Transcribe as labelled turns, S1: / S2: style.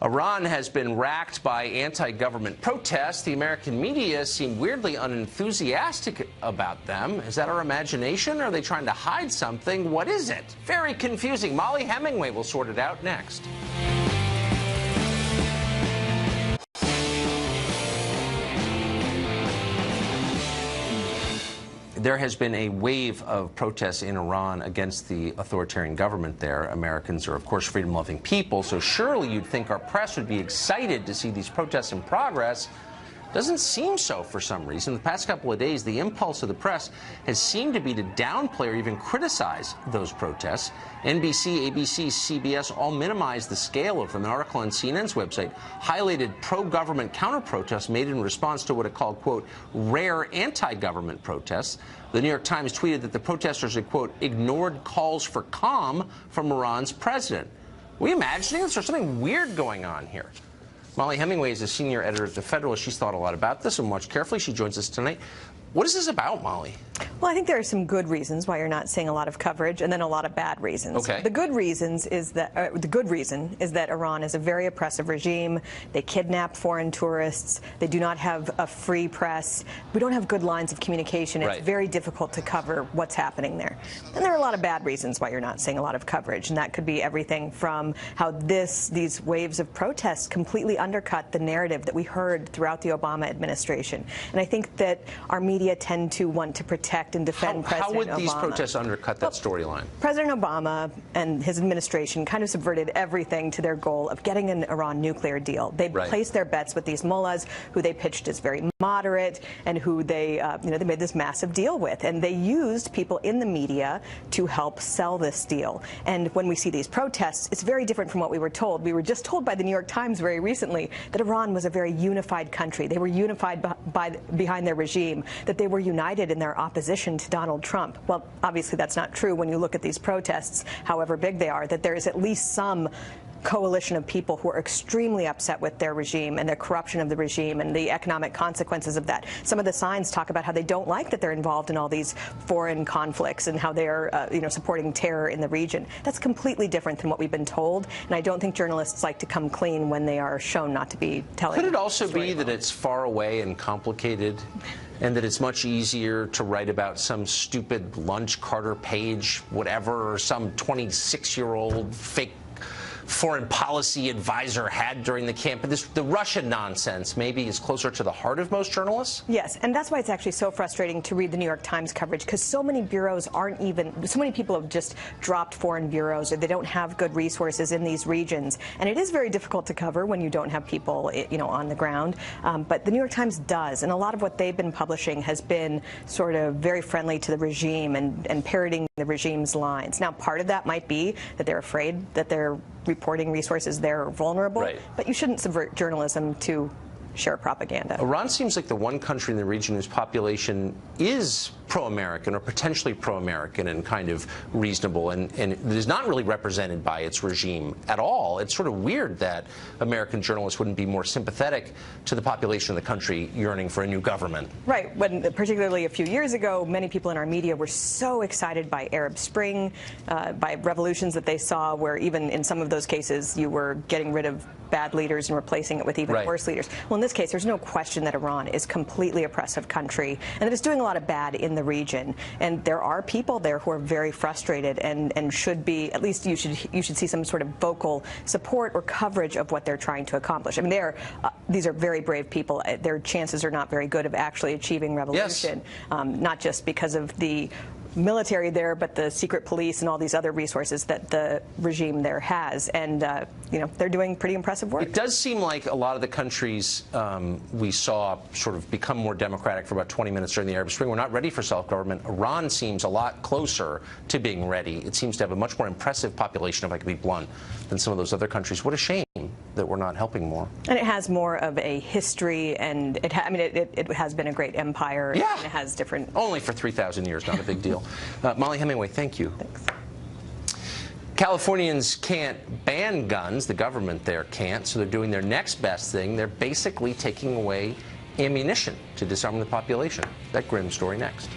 S1: Iran has been racked by anti-government protests. The American media seem weirdly unenthusiastic about them. Is that our imagination? Are they trying to hide something? What is it? Very confusing. Molly Hemingway will sort it out next. There has been a wave of protests in Iran against the authoritarian government there. Americans are, of course, freedom-loving people, so surely you'd think our press would be excited to see these protests in progress. Doesn't seem so for some reason. The past couple of days, the impulse of the press has seemed to be to downplay or even criticize those protests. NBC, ABC, CBS all minimized the scale of them. An article on CNN's website highlighted pro-government counter-protests made in response to what it called, quote, rare anti-government protests. The New York Times tweeted that the protesters had, quote, ignored calls for calm from Iran's president. Are we imagining this? There's something weird going on here. Molly Hemingway is a senior editor at The Federalist. She's thought a lot about this and watched carefully. She joins us tonight. What is this about, Molly?
S2: Well, I think there are some good reasons why you're not seeing a lot of coverage, and then a lot of bad reasons.
S1: Okay.
S2: The good reasons is that the good reason is that Iran is a very oppressive regime. They kidnap foreign tourists. They do not have a free press. We don't have good lines of communication. It's very difficult to cover what's happening there. And there are a lot of bad reasons why you're not seeing a lot of coverage, and that could be everything from how these waves of protests completely undercut the narrative that we heard throughout the Obama administration. And I think that our media tend to want to protect and defend President Obama.
S1: How would these protests undercut that storyline?
S2: President Obama and his administration kind of subverted everything to their goal of getting an Iran nuclear deal. They placed their bets with these mullahs, who they pitched as very moderate, and who they made this massive deal with. And they used people in the media to help sell this deal. And when we see these protests, it's very different from what we were told. We were just told by the New York Times very recently that Iran was a very unified country. They were unified behind their regime, that they were united in their opposition to Donald Trump. Well, obviously that's not true when you look at these protests, however big they are, that there is at least some coalition of people who are extremely upset with their regime and their corruption of the regime and the economic consequences of that. Some of the signs talk about how they don't like that they're involved in all these foreign conflicts and how they are supporting terror in the region. That's completely different than what we've been told, and I don't think journalists like to come clean when they are shown not to be telling.
S1: Could it also be that it's far away and complicated, and that it's much easier to write about some stupid lunch Carter Page, whatever, or some 26-year-old fake foreign policy advisor had during the campaign? The Russian nonsense maybe is closer to the heart of most journalists?
S2: Yes, and that's why it's actually so frustrating to read the New York Times coverage, because so many bureaus so many people have just dropped foreign bureaus, or they don't have good resources in these regions. And it is very difficult to cover when you don't have people, on the ground. But the New York Times does, and a lot of what they've been publishing has been sort of very friendly to the regime and parroting the regime's lines. Now, part of that might be that they're afraid that their reporting resources they're vulnerable, but you shouldn't subvert journalism to share propaganda.
S1: Iran seems like the one country in the region whose population is pro-American or potentially pro-American and kind of reasonable, and it is not really represented by its regime at all. It's sort of weird that American journalists wouldn't be more sympathetic to the population of the country yearning for a new government.
S2: Right. When, particularly a few years ago, many people in our media were so excited by Arab Spring, by revolutions that they saw, where even in some of those cases you were getting rid of bad leaders and replacing it with even worse leaders. Well, in this case, there's no question that Iran is a completely oppressive country and that it's doing a lot of bad in the region. And there are people there who are very frustrated and should be, at least you should see some sort of vocal support or coverage of what they're trying to accomplish. I mean, these are very brave people. Their chances are not very good of actually achieving revolution, not just because of the military there, but the secret police and all these other resources that the regime there has. And, they're doing pretty impressive work.
S1: It does seem like a lot of the countries we saw sort of become more democratic for about 20 minutes during the Arab Spring were not ready for self-government. Iran seems a lot closer to being ready. It seems to have a much more impressive population, if I could be blunt, than some of those other countries. What a shame that we're not helping more.
S2: And it has more of a history, and it has been a great empire.
S1: Yeah.
S2: And it has different...
S1: Only for 3,000 years, not a big deal. Molly Hemingway, thank you.
S2: Thanks.
S1: Californians can't ban guns. The government there can't, so they're doing their next best thing. They're basically taking away ammunition to disarm the population. That grim story next.